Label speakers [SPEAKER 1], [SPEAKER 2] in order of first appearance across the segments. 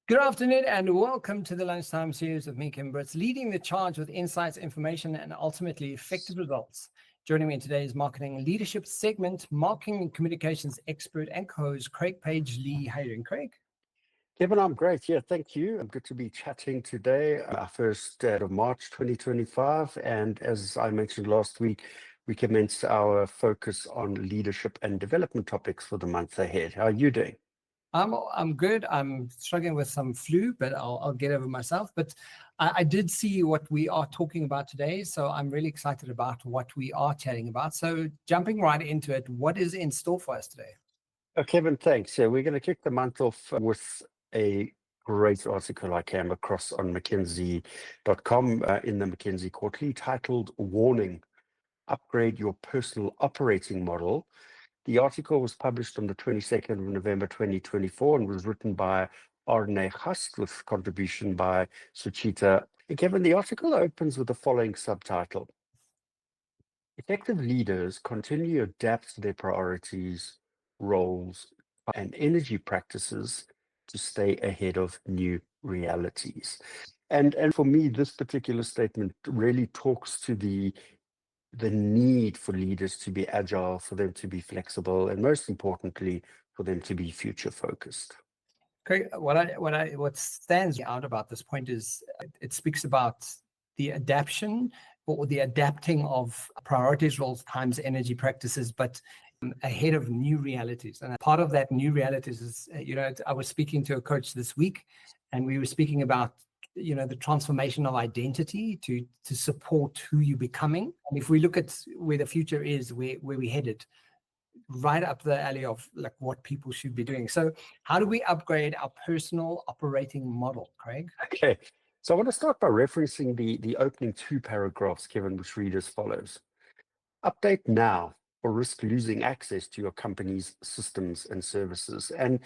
[SPEAKER 1] Good afternoon and welcome to the Lunchtime series with me, Kim Britz, leading the charge with insights, information, and ultimately effective results. Joining me in today's marketing leadership segment, marketing and communications expert and co-host Craig Page-Lee. How are you doing, Craig?
[SPEAKER 2] Kevin, I'm great. Yeah, thank you. I'm good to be chatting today, our first of March 2025. And as I mentioned last week, we commenced our focus on leadership and development topics for the month ahead. How are you doing?
[SPEAKER 1] I'm good. I'm struggling with some flu, but I'll get over myself. But I did see what we are talking about today, so I'm really excited about what we are chatting about. So jumping right into it, what is in store for us today?
[SPEAKER 2] Kevin, thanks. Yeah, we're going to kick the month off with a great article I came across on McKinsey.com in the McKinsey Quarterly titled "Warning: Upgrade Your Personal Operating Model." The article was published on the 22nd of November 2024 and was written by Arne Gast with contribution by Suchita. And Kevin, the article opens with the following subtitle: Effective leaders continue to adapt their priorities, roles, and energy practices to stay ahead of new realities. And for me, this particular statement really talks to the need for leaders to be agile, for them to be flexible, and most importantly, for them to be future focused.
[SPEAKER 1] Craig, what stands out about this point is it speaks about the adaptation or the adapting of priorities, roles, times, energy practices, but ahead of new realities. And part of that new realities is, I was speaking to a coach this week, and we were speaking about the transformation of identity to support who you're becoming. And if we look at where the future is, where we're headed, right up the alley of like what people should be doing. So how do we upgrade our personal operating model, Craig?
[SPEAKER 2] Okay, so I want to start by referencing the opening two paragraphs, Kevin, which read as follows: Update now or risk losing access to your company's systems and services. And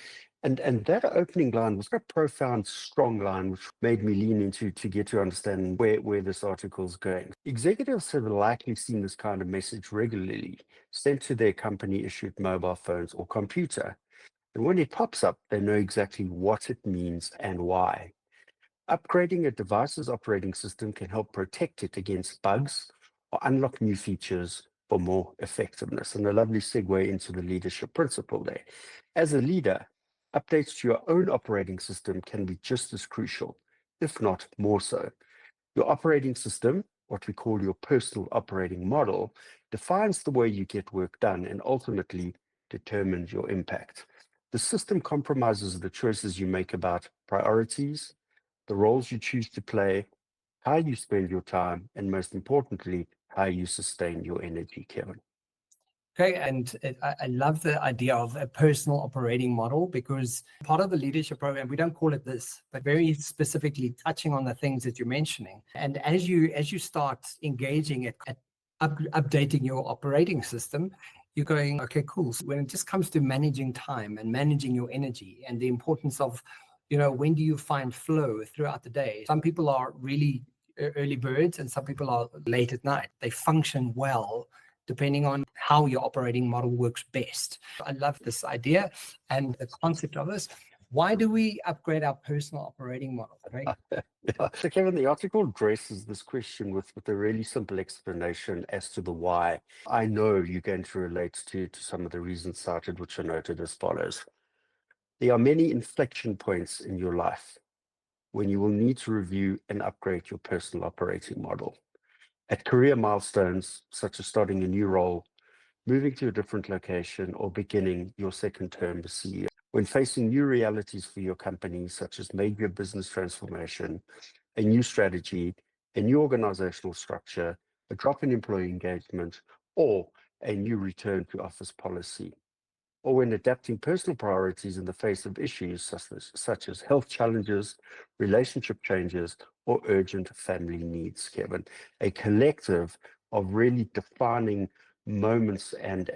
[SPEAKER 2] that opening line was a profound, strong line, which made me lean into to get to understand where this article is going. Executives have likely seen this kind of message regularly sent to their company-issued mobile phones or computer. And when it pops up, they know exactly what it means and why. Upgrading a device's operating system can help protect it against bugs or unlock new features for more effectiveness. And a lovely segue into the leadership principle there. As a leader, updates to your own operating system can be just as crucial, if not more so. Your operating system, what we call your personal operating model, defines the way you get work done and ultimately determines your impact. The system compromises the choices you make about priorities, the roles you choose to play, how you spend your time, and most importantly, how you sustain your energy, Kevin.
[SPEAKER 1] Okay, and I love the idea of a personal operating model, because part of the leadership program, we don't call it this, but very specifically touching on the things that you're mentioning. And as you start engaging at updating your operating system, you're going, okay, cool. So when it just comes to managing time and managing your energy and the importance of, when do you find flow throughout the day? Some people are really early birds and some people are late at night. They function well depending on how your operating model works best. I love this idea and the concept of this. Why do we upgrade our personal operating model, right?
[SPEAKER 2] So Kevin, the article addresses this question with a really simple explanation as to the why. I know you're going to relate to some of the reasons cited, which are noted as follows. There are many inflection points in your life when you will need to review and upgrade your personal operating model. At career milestones, such as starting a new role, moving to a different location, or beginning your second term as CEO. When facing new realities for your company, such as major business transformation, a new strategy, a new organizational structure, a drop in employee engagement, or a new return to office policy. Or when adapting personal priorities in the face of issues such as health challenges, relationship changes, or urgent family needs, Kevin. A collective of really defining moments and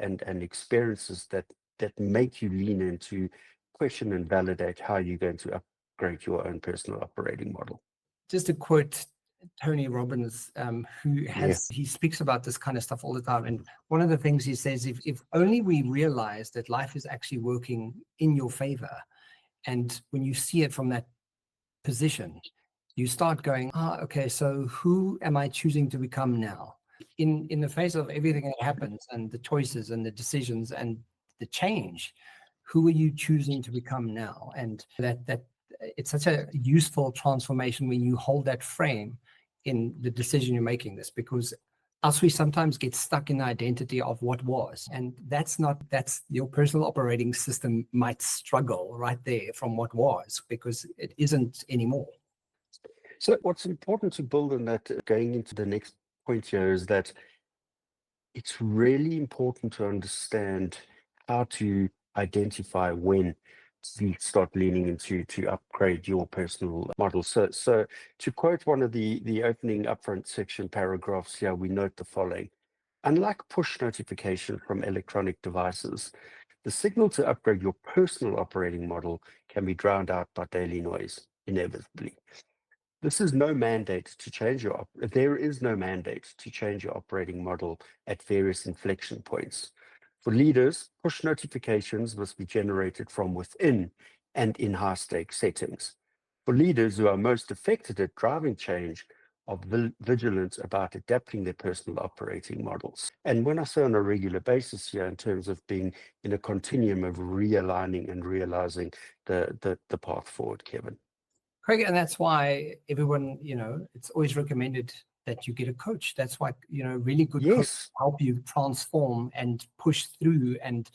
[SPEAKER 2] experiences that make you lean into question and validate how you're going to upgrade your own personal operating model.
[SPEAKER 1] Just to quote Tony Robbins, he speaks about this kind of stuff all the time. And one of the things he says, if only we realize that life is actually working in your favor, and when you see it from that position, you start going, okay, so who am I choosing to become now? In the face of everything that happens and the choices and the decisions and the change, who are you choosing to become now? And that it's such a useful transformation when you hold that frame in the decision you're making this, because else we sometimes get stuck in the identity of what was. And that's your personal operating system might struggle right there from what was, because it isn't anymore.
[SPEAKER 2] So what's important to build on that, going into the next point here, is that it's really important to understand how to identify when to start leaning into to upgrade your personal model. So to quote one of the opening upfront section paragraphs here, we note the following. Unlike push notification from electronic devices, the signal to upgrade your personal operating model can be drowned out by daily noise, inevitably. This is no mandate to change there is no mandate to change your operating model at various inflection points. For leaders, push notifications must be generated from within and in high-stakes settings. For leaders who are most affected at driving change, are vigilant about adapting their personal operating models. And when I say on a regular basis here, in terms of being in a continuum of realigning and realizing the path forward, Kevin.
[SPEAKER 1] Craig, and that's why everyone, it's always recommended that you get a coach. That's why, really good coaches help you transform and push through and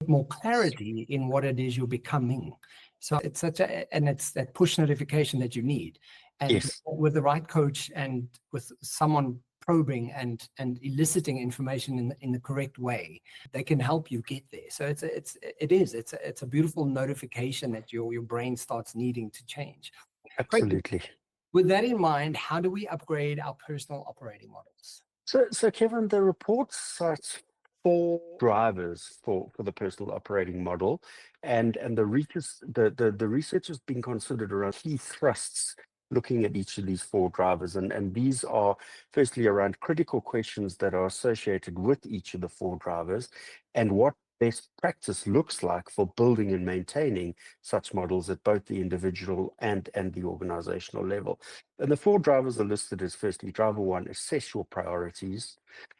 [SPEAKER 1] more clarity in what it is you're becoming. So it's it's that push notification that you need. And with the right coach and with someone probing and eliciting information in the correct way, they can help you get there. So it's a beautiful notification that your brain starts needing to change.
[SPEAKER 2] Absolutely.
[SPEAKER 1] Great. With that in mind, how do we upgrade our personal operating models?
[SPEAKER 2] So Kevin, the report cites 4 drivers for the personal operating model, and the research has been considered around key thrusts looking at each of these 4 drivers. And these are firstly around critical questions that are associated with each of the 4 drivers and what best practice looks like for building and maintaining such models at both the individual and the organizational level. And the 4 drivers are listed as firstly, driver 1, assess your priorities.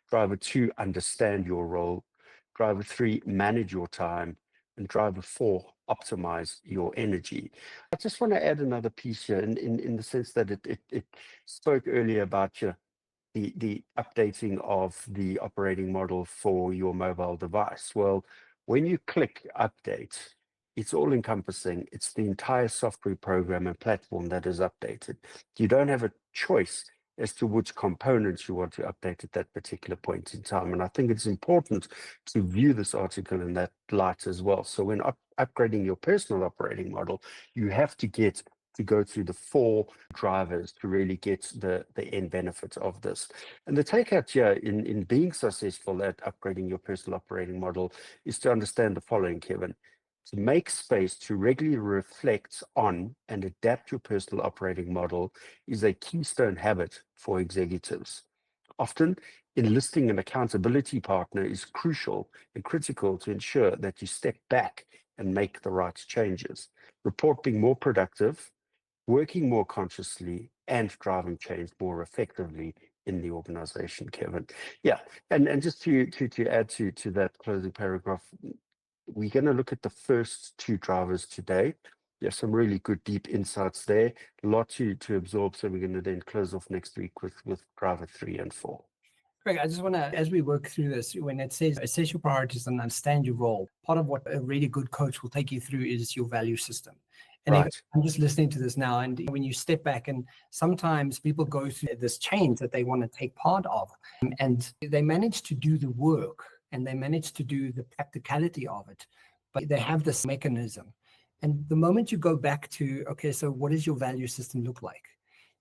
[SPEAKER 2] Driver 2, understand your role. Driver 3, manage your time. And driver 4, optimize your energy. I just want to add another piece here in the sense that it spoke earlier about the updating of the operating model for your mobile device. Well, when you click update, it's all encompassing. It's the entire software program and platform that is updated. You don't have a choice as to which components you want to update at that particular point in time. And I think it's important to view this article in that light as well. So when upgrading your personal operating model, you have to go through the 4 drivers to really get the end benefits of this. And the takeout here in being successful at upgrading your personal operating model is to understand the following, Kevin. To make space to regularly reflect on and adapt your personal operating model is a keystone habit for executives. Often, enlisting an accountability partner is crucial and critical to ensure that you step back and make the right changes. Report being more productive, working more consciously, and driving change more effectively in the organization, Kevin. Yeah, and just to add to that closing paragraph, we're going to look at the first 2 drivers today. There's some really good deep insights there, a lot to absorb. So we're going to then close off next week with driver 3 and 4.
[SPEAKER 1] Greg, I just want to, as we work through this, when it says assess your priorities and understand your role, part of what a really good coach will take you through is your value system. And
[SPEAKER 2] right.
[SPEAKER 1] I'm just listening to this now, and when you step back, and sometimes people go through this change that they want to take part of, and they manage to do the work and they manage to do the practicality of it, but they have this mechanism. And the moment you go back to, okay, so what does your value system look like?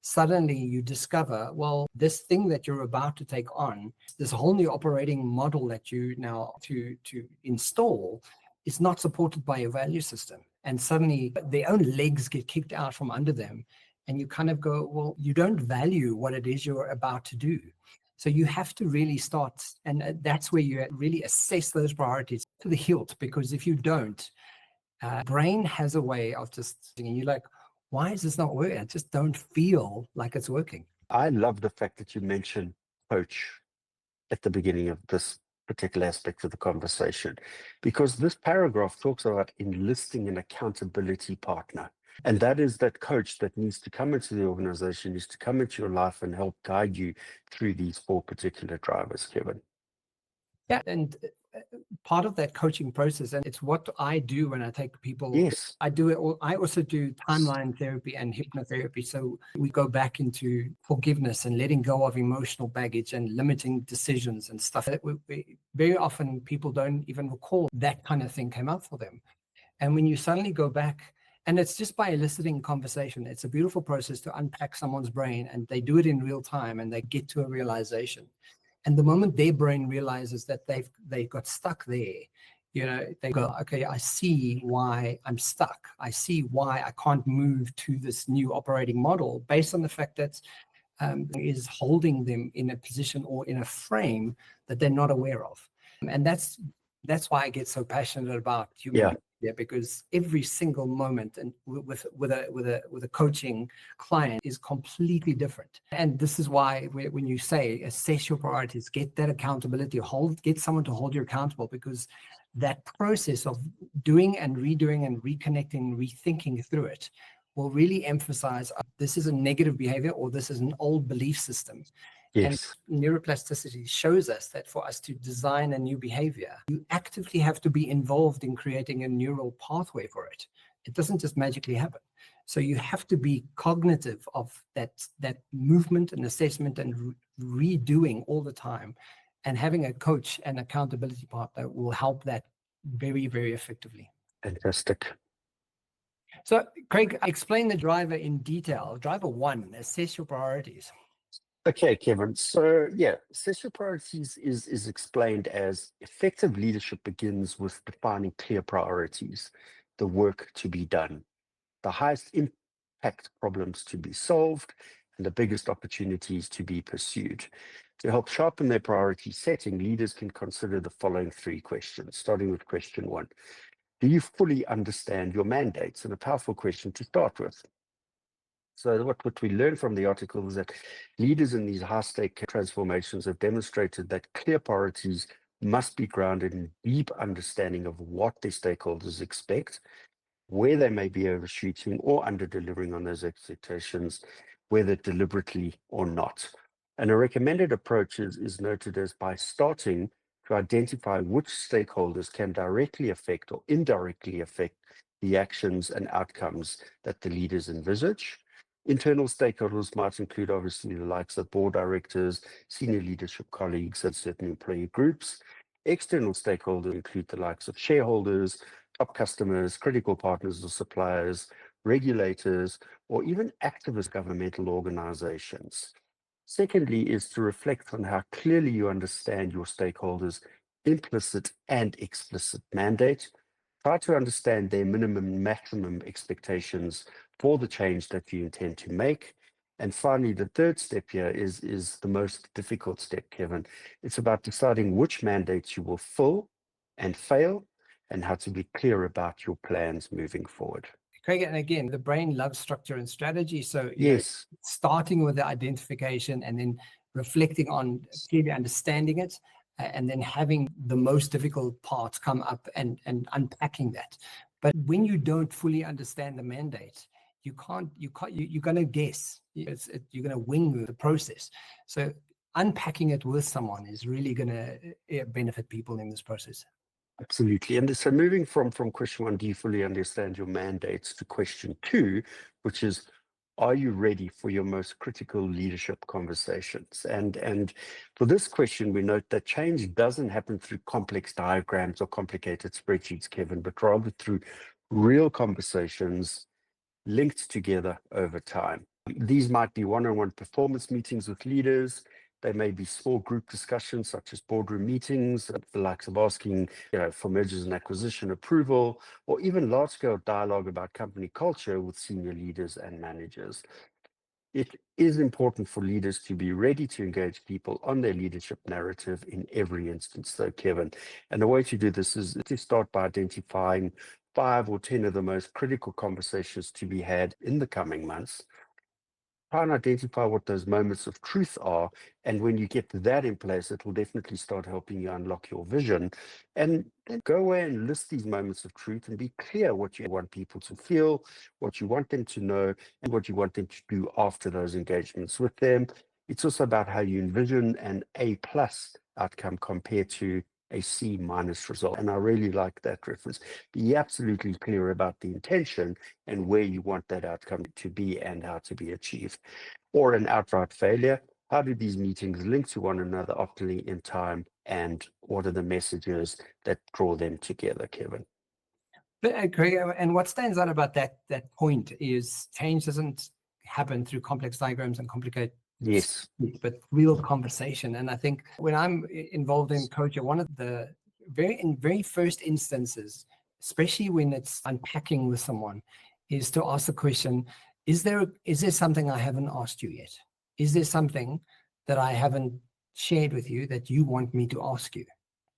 [SPEAKER 1] Suddenly you discover, well, this thing that you're about to take on, this whole new operating model that you now to install is not supported by your value system. And suddenly their own legs get kicked out from under them. And you kind of go, well, you don't value what it is you're about to do. So you have to really start, and that's where you really assess those priorities to the hilt, because if you don't, brain has a way of just, and you're like, why is this not working? I just don't feel like it's working.
[SPEAKER 2] I love the fact that you mentioned coach at the beginning of this particular aspect of the conversation, because this paragraph talks about enlisting an accountability partner. And that is that coach that needs to come into the organization, needs to come into your life and help guide you through these 4 particular drivers, Kevin.
[SPEAKER 1] Yeah, and part of that coaching process, and it's what I do when I take people.
[SPEAKER 2] Yes.
[SPEAKER 1] I do it all. I also do timeline therapy and hypnotherapy. So we go back into forgiveness and letting go of emotional baggage and limiting decisions and stuff. Very often people don't even recall that kind of thing came up for them. And when you suddenly go back, and it's just by eliciting conversation, it's a beautiful process to unpack someone's brain, and they do it in real time and they get to a realization. And the moment their brain realizes that they got stuck there, they go, okay, I see why I'm stuck. I see why I can't move to this new operating model based on the fact that is holding them in a position or in a frame that they're not aware of. And that's why I get so passionate about human behavior, because every single moment and with a coaching client is completely different. And this is why when you say assess your priorities, get that accountability, get someone to hold you accountable, because that process of doing and redoing and reconnecting, rethinking through it will really emphasize this is a negative behavior or this is an old belief system.
[SPEAKER 2] Yes.
[SPEAKER 1] And neuroplasticity shows us that for us to design a new behavior, you actively have to be involved in creating a neural pathway for it. It doesn't just magically happen. So you have to be cognitive of that movement and assessment and redoing all the time. And having a coach and accountability partner will help that very, very effectively.
[SPEAKER 2] Fantastic.
[SPEAKER 1] So, Craig, explain the driver in detail. Driver 1, assess your priorities.
[SPEAKER 2] Okay, Kevin. So assess your priorities is explained as effective leadership begins with defining clear priorities, the work to be done, the highest impact problems to be solved, and the biggest opportunities to be pursued. To help sharpen their priority setting, leaders can consider the following 3 questions, starting with question 1. Do you fully understand your mandates? And a powerful question to start with. So what we learned from the article is that leaders in these high-stake transformations have demonstrated that clear priorities must be grounded in deep understanding of what their stakeholders expect, where they may be overshooting or under-delivering on those expectations, whether deliberately or not. And a recommended approach is noted as by starting to identify which stakeholders can directly affect or indirectly affect the actions and outcomes that the leaders envisage. Internal stakeholders might include, obviously, the likes of board directors, senior leadership colleagues, and certain employee groups. External stakeholders include the likes of shareholders, top customers, critical partners or suppliers, regulators, or even activist governmental organizations. Secondly, is to reflect on how clearly you understand your stakeholders' implicit and explicit mandate. Try to understand their minimum and maximum expectations for the change that you intend to make. And finally, the third step here is the most difficult step, Kevin. It's about deciding which mandates you will fill and fail, and how to be clear about your plans moving forward.
[SPEAKER 1] Craig, and again, the brain loves structure and strategy. So
[SPEAKER 2] yes,
[SPEAKER 1] starting with the identification and then reflecting on clearly understanding it, and then having the most difficult parts come up and unpacking that. But when you don't fully understand the mandate, you're going to guess. You're going to wing the process. So unpacking it with someone is really going to benefit people in this process.
[SPEAKER 2] Absolutely. And so moving from question 1, do you fully understand your mandates, to question 2, which is, are you ready for your most critical leadership conversations? And for this question, we note that change doesn't happen through complex diagrams or complicated spreadsheets, Kevin, but rather through real conversations linked together over time. These might be one-on-one performance meetings with leaders. They may be small group discussions, such as boardroom meetings, the likes of asking for mergers and acquisition approval, or even large-scale dialogue about company culture with senior leaders and managers. It is important for leaders to be ready to engage people on their leadership narrative in every instance, though, Kevin. And the way to do this is to start by identifying 5 or 10 of the most critical conversations to be had in the coming months. Try and identify what those moments of truth are. And when you get that in place, it will definitely start helping you unlock your vision. And then go away and list these moments of truth and be clear what you want people to feel, what you want them to know, and what you want them to do after those engagements with them. It's also about how you envision an A+ outcome compared to a C- result. And I really like that reference. Be absolutely clear about the intention and where you want that outcome to be and how to be achieved. Or an outright failure. How do these meetings link to one another optimally in time, and what are the messages that draw them together, Kevin?
[SPEAKER 1] But, Craig, and what stands out about that point is change doesn't happen through complex diagrams and complicated
[SPEAKER 2] Yes.
[SPEAKER 1] but real conversation. And I think when I'm involved in coaching, one of the very first instances, especially when it's unpacking with someone, is to ask the question, is there something I haven't asked you yet? Is there something that I haven't shared with you that you want me to ask you?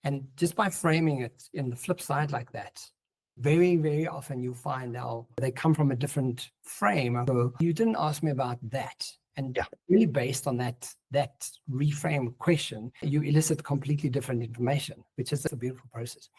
[SPEAKER 1] And just by framing it in the flip side like that, very, very often you'll find now they come from a different frame. So you didn't ask me about that. And really based on that reframe question, you elicit completely different information, which is a beautiful process.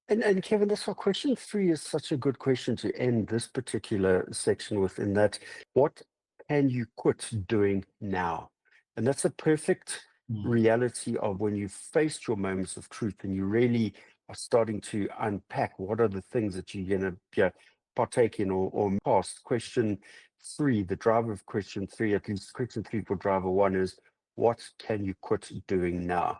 [SPEAKER 2] And Kevin, that's why question 3 is such a good question to end this particular section with, in that, what can you quit doing now? And that's a perfect reality of when you've faced your moments of truth and you really are starting to unpack what are the things that you're going to partake in or past. Question 3, the driver of question 3, at least question 3 for driver 1, is what can you quit doing now?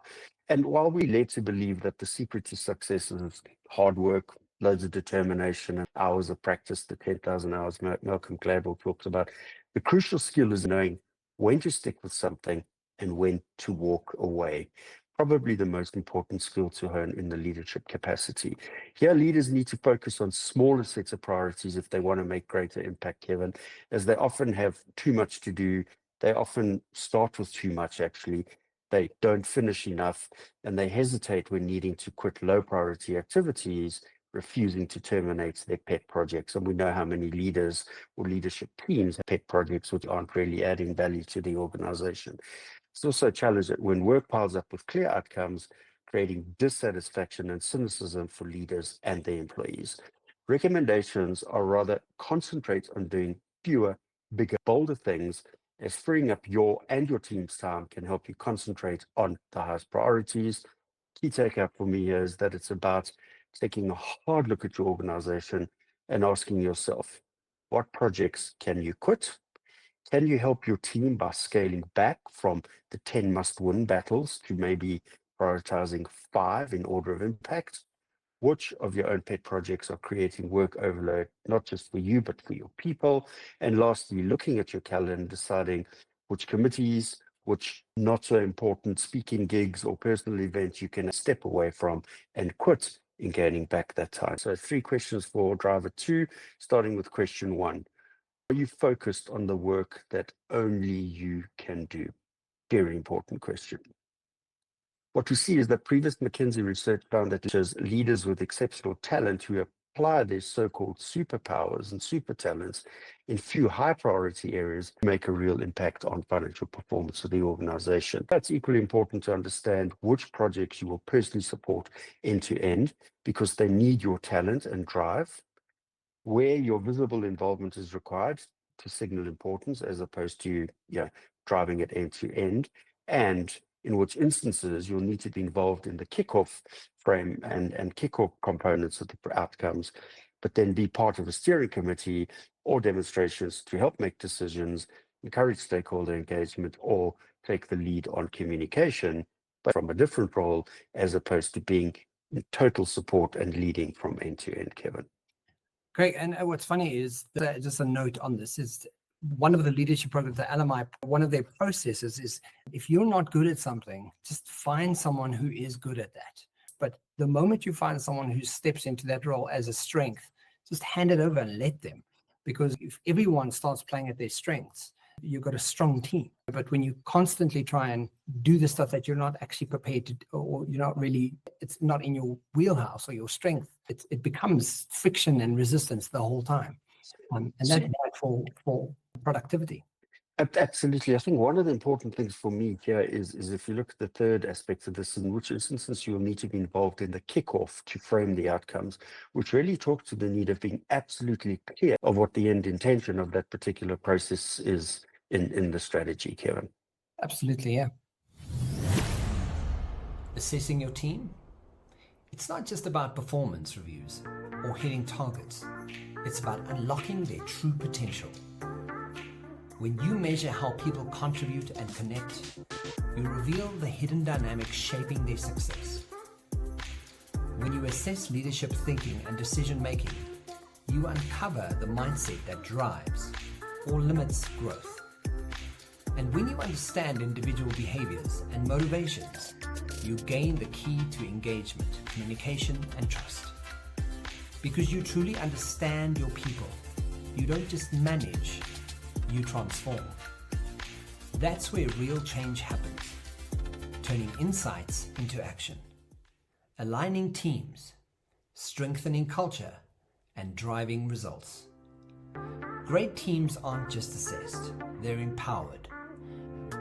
[SPEAKER 2] And while we're led to believe that the secret to success is hard work, loads of determination, and hours of practice, the 10,000 hours Malcolm Gladwell talks about, the crucial skill is knowing when to stick with something and when to walk away. Probably the most important skill to hone in the leadership capacity. Here, leaders need to focus on smaller sets of priorities if they want to make greater impact, Kevin, as they often have too much to do. They often start with too much, actually. They don't finish enough, and they hesitate when needing to quit low priority activities, refusing to terminate their pet projects. And we know how many leaders or leadership teams have pet projects which aren't really adding value to the organization. It's also a challenge that when work piles up with clear outcomes, creating dissatisfaction and cynicism for leaders and their employees. Recommendations are rather concentrate on doing fewer, bigger, bolder things, as freeing up your and your team's time can help you concentrate on the highest priorities. Key takeout for me here is that it's about taking a hard look at your organization and asking yourself, what projects can you quit? Can you help your team by scaling back from the 10 must-win battles to maybe prioritizing 5 in order of impact? Which of your own pet projects are creating work overload, not just for you, but for your people? And lastly, looking at your calendar and deciding which committees, which not so important speaking gigs or personal events you can step away from and quit in gaining back that time. So 3 questions for driver 2, starting with question 1. Are you focused on the work that only you can do? Very important question. What we see is that previous McKinsey research found that leaders with exceptional talent who apply their so-called superpowers and super talents in few high priority areas make a real impact on financial performance of the organization. That's equally important to understand which projects you will personally support end to end, because they need your talent and drive, where your visible involvement is required to signal importance as opposed to driving it end to end, and in which instances you'll need to be involved in the kickoff frame and kickoff components of the outcomes, but then be part of a steering committee or demonstrations to help make decisions, encourage stakeholder engagement, or take the lead on communication, but from a different role as opposed to being in total support and leading from end to end, Kevin.
[SPEAKER 1] Great. And what's funny is just a note on this is one of the leadership programs, the LMI, one of their processes is if you're not good at something, just find someone who is good at that. But the moment you find someone who steps into that role as a strength, just hand it over and let them. Because if everyone starts playing at their strengths, you've got a strong team. But when you constantly try and do the stuff that you're not actually prepared to, or you're not really, it's not in your wheelhouse or your strength, it becomes friction and resistance the whole time. And that's bad for productivity.
[SPEAKER 2] Absolutely. I think one of the important things for me here is if you look at the third aspect of this, in which instances you'll need to be involved in the kickoff to frame the outcomes, which really talks to the need of being absolutely clear of what the end intention of that particular process is in the strategy, Kevin.
[SPEAKER 1] Absolutely, yeah. Assessing your team? It's not just about performance reviews or hitting targets. It's about unlocking their true potential. When you measure how people contribute and connect, you reveal the hidden dynamics shaping their success. When you assess leadership thinking and decision making, you uncover the mindset that drives or limits growth. And when you understand individual behaviors and motivations, you gain the key to engagement, communication, and trust. Because you truly understand your people, you don't just manage, you transform. That's where real change happens, turning insights into action, aligning teams, strengthening culture, and driving results. Great teams aren't just assessed, they're empowered.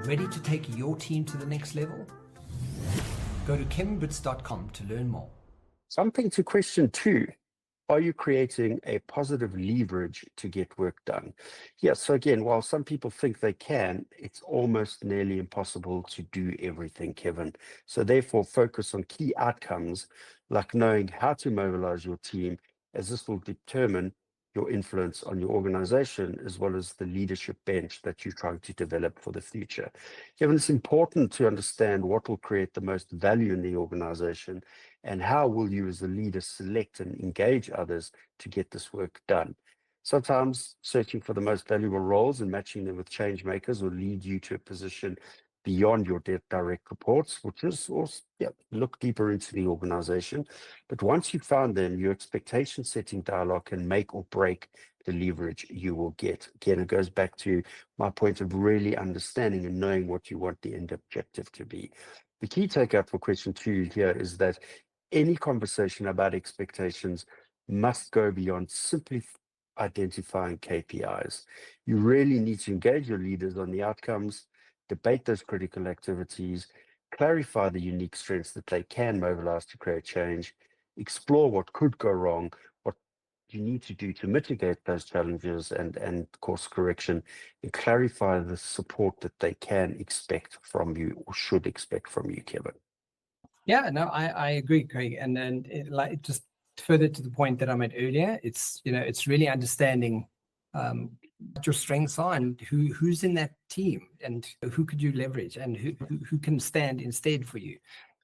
[SPEAKER 1] Ready to take your team to the next level? Go to kevinbritz.com to learn more.
[SPEAKER 2] Something to question too. Are you creating a positive leverage to get work done? Yes. So again, while some people think they can, it's almost nearly impossible to do everything, Kevin. So therefore, focus on key outcomes like knowing how to mobilize your team, as this will determine your influence on your organization, as well as the leadership bench that you're trying to develop for the future. Kevin, it's important to understand what will create the most value in the organization and how will you as a leader select and engage others to get this work done. Sometimes searching for the most valuable roles and matching them with change makers will lead you to a position beyond your direct reports, which is also, look deeper into the organization. But once you've found them, your expectation setting dialogue can make or break the leverage you will get. Again, it goes back to my point of really understanding and knowing what you want the end objective to be. The key takeout for question 2 here is that any conversation about expectations must go beyond simply identifying KPIs. You really need to engage your leaders on the outcomes, debate those critical activities, clarify the unique strengths that they can mobilize to create change, explore what could go wrong, what you need to do to mitigate those challenges and course correction, and clarify the support that they can expect from you or should expect from you, Kevin.
[SPEAKER 1] Yeah, no, I agree, Craig. And then like just further to the point that I made earlier, it's really understanding what your strengths are and who's in that team and who could you leverage and who can stand instead for you.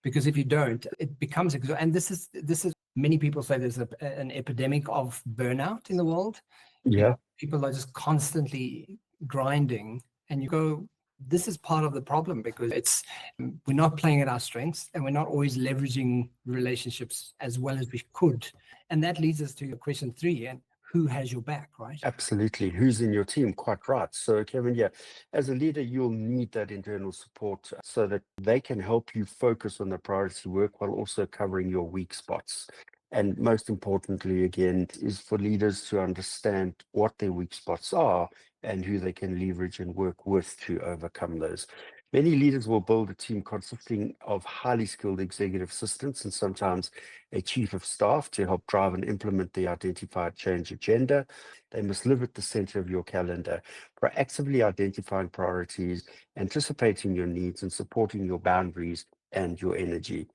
[SPEAKER 1] Because if you don't, it becomes, and this is many people say there's an epidemic of burnout in the world.
[SPEAKER 2] Yeah.
[SPEAKER 1] People are just constantly grinding, and you go, this is part of the problem because we're not playing at our strengths and we're not always leveraging relationships as well as we could. And that leads us to question 3, and who has your back, right?
[SPEAKER 2] Absolutely. Who's in your team? Quite right. So Kevin, as a leader, you'll need that internal support so that they can help you focus on the priority work while also covering your weak spots. And most importantly, again, is for leaders to understand what their weak spots are and who they can leverage and work with to overcome those. Many leaders will build a team consisting of highly skilled executive assistants and sometimes a chief of staff to help drive and implement the identified change agenda. They must live at the center of your calendar, proactively identifying priorities, anticipating your needs, and supporting your boundaries and your energy.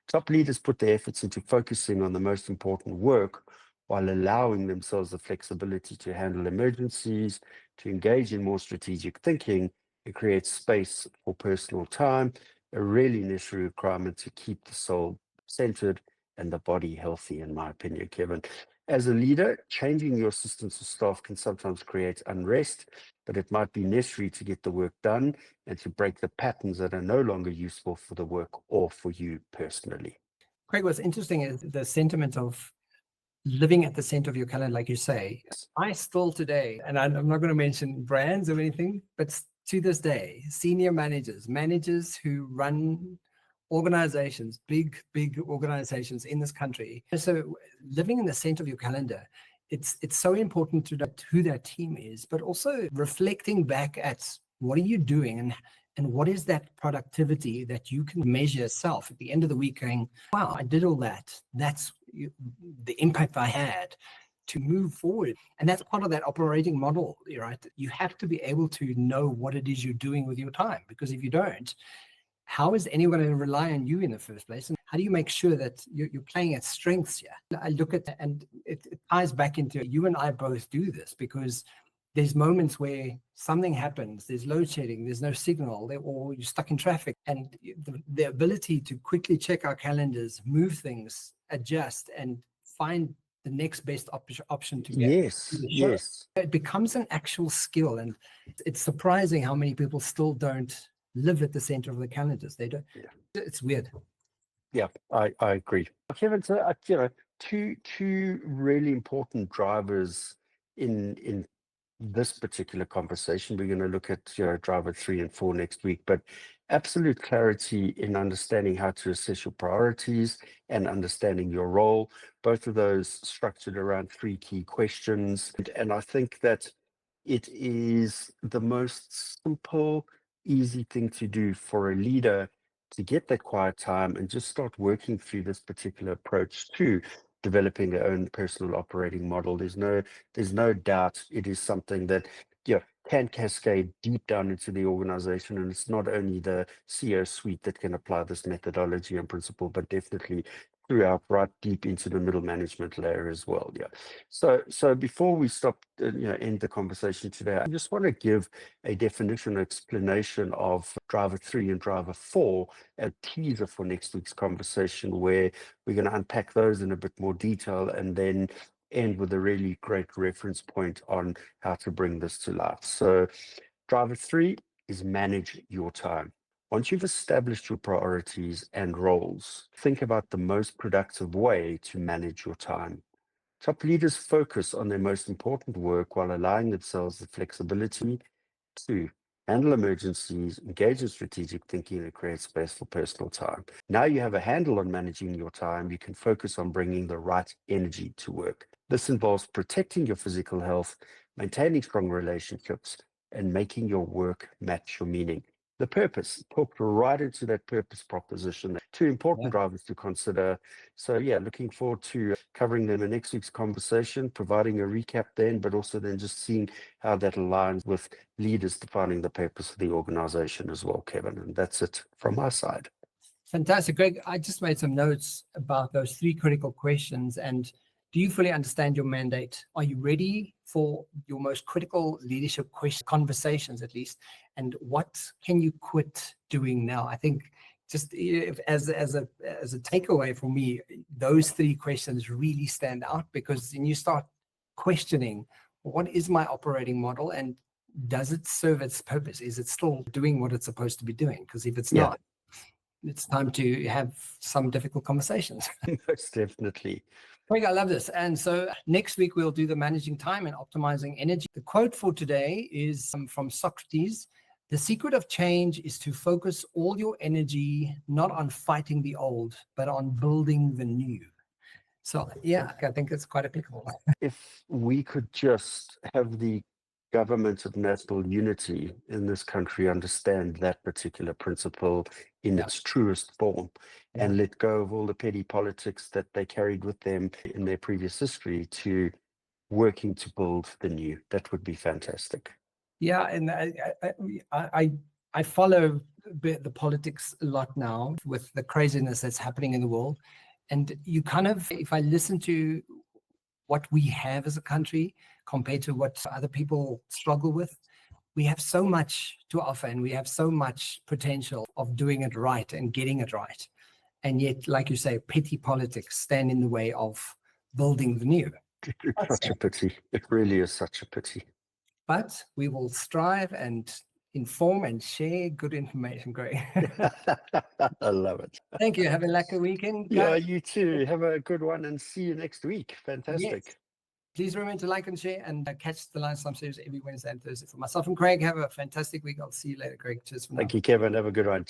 [SPEAKER 2] Top leaders put their efforts into focusing on the most important work while allowing themselves the flexibility to handle emergencies, to engage in more strategic thinking, and create space for personal time, a really necessary requirement to keep the soul centered and the body healthy, in my opinion, Kevin. As a leader, changing your systems of staff can sometimes create unrest, but it might be necessary to get the work done and to break the patterns that are no longer useful for the work or for you personally.
[SPEAKER 1] Craig, what's interesting is the sentiment of living at the center of your calendar, like you say. I still today, and I'm not going to mention brands or anything, but to this day, senior managers who run organizations, big organizations in this country. So living in the center of your calendar, it's so important to know who that team is, but also reflecting back at what are you doing and what is that productivity that you can measure yourself at the end of the week going, wow, I did all that. That's the impact I had to move forward. And that's part of that operating model, right? You have to be able to know what it is you're doing with your time, because if you don't, how is anyone going to rely on you in the first place? And how do you make sure that you're playing at strengths here? I look at, and it ties back into, you and I both do this, because there's moments where something happens, there's load shedding, there's no signal, or you're stuck in traffic. And the ability to quickly check our calendars, move things, adjust, and find the next best option to get.
[SPEAKER 2] Yes.
[SPEAKER 1] It becomes an actual skill. And it's surprising how many people still don't live at the center of the calendars. They don't. Yeah. It's weird.
[SPEAKER 2] Yeah, I agree. Kevin, so two really important drivers in this particular conversation. We're going to look at driver 3 and 4 next week, but absolute clarity in understanding how to assess your priorities and understanding your role. Both of those structured around 3 key questions, and I think that it is the most simple, easy thing to do for a leader to get that quiet time and just start working through this particular approach to developing their own personal operating model. There's no doubt it is something that can cascade deep down into the organization, and it's not only the CEO suite that can apply this methodology and principle, but definitely throughout, right deep into the middle management layer as well. Yeah. So before we stop, end the conversation today, I just want to give a definition, explanation of driver 3 and driver 4, a teaser for next week's conversation, where we're going to unpack those in a bit more detail and then end with a really great reference point on how to bring this to life. So driver 3 is manage your time. Once you've established your priorities and roles, think about the most productive way to manage your time. Top leaders focus on their most important work while allowing themselves the flexibility to handle emergencies, engage in strategic thinking, and create space for personal time. Now you have a handle on managing your time, you can focus on bringing the right energy to work. This involves protecting your physical health, maintaining strong relationships, and making your work match your meaning. The purpose, talked right into that purpose proposition. 2 important drivers to consider. So looking forward to covering them in next week's conversation, providing a recap then, but also then just seeing how that aligns with leaders defining the purpose of the organization as well, Kevin. And that's it from my side.
[SPEAKER 1] Fantastic, Greg. I just made some notes about those 3 critical questions. And do you fully understand your mandate? Are you ready for your most critical leadership conversations, at least? And what can you quit doing now? I think just as a takeaway for me, those 3 questions really stand out, because then you start questioning, what is my operating model, and does it serve its purpose? Is it still doing what it's supposed to be doing? Because if it's not, it's time to have some difficult conversations.
[SPEAKER 2] Most definitely.
[SPEAKER 1] Greg, I love this. And so next week, we'll do the managing time and optimizing energy. The quote for today is from Socrates. The secret of change is to focus all your energy, not on fighting the old, but on building the new. So, I think it's quite applicable.
[SPEAKER 2] If we could just have the government of national unity in this country understand that particular principle in its truest form and let go of all the petty politics that they carried with them in their previous history to working to build the new, that would be fantastic.
[SPEAKER 1] Yeah, and I follow the politics a lot now with the craziness that's happening in the world. And you kind of, if I listen to what we have as a country compared to what other people struggle with, we have so much to offer, and we have so much potential of doing it right and getting it right. And yet, like you say, petty politics stand in the way of building the new.
[SPEAKER 2] It's such a pity. It really is such a pity.
[SPEAKER 1] But we will strive and inform and share good information, Greg.
[SPEAKER 2] I love it.
[SPEAKER 1] Thank you. Have a lucky weekend,
[SPEAKER 2] Yeah,
[SPEAKER 1] guys.
[SPEAKER 2] you too. Have a good one and see you next week.
[SPEAKER 1] Yes.
[SPEAKER 2] Fantastic.
[SPEAKER 1] Please remember to like and share and catch the Lunchtime Series every Wednesday and Thursday. For myself and Craig, have a fantastic week. I'll see you later, Craig. Cheers for now.
[SPEAKER 2] Thank you, Kevin. Have a good one.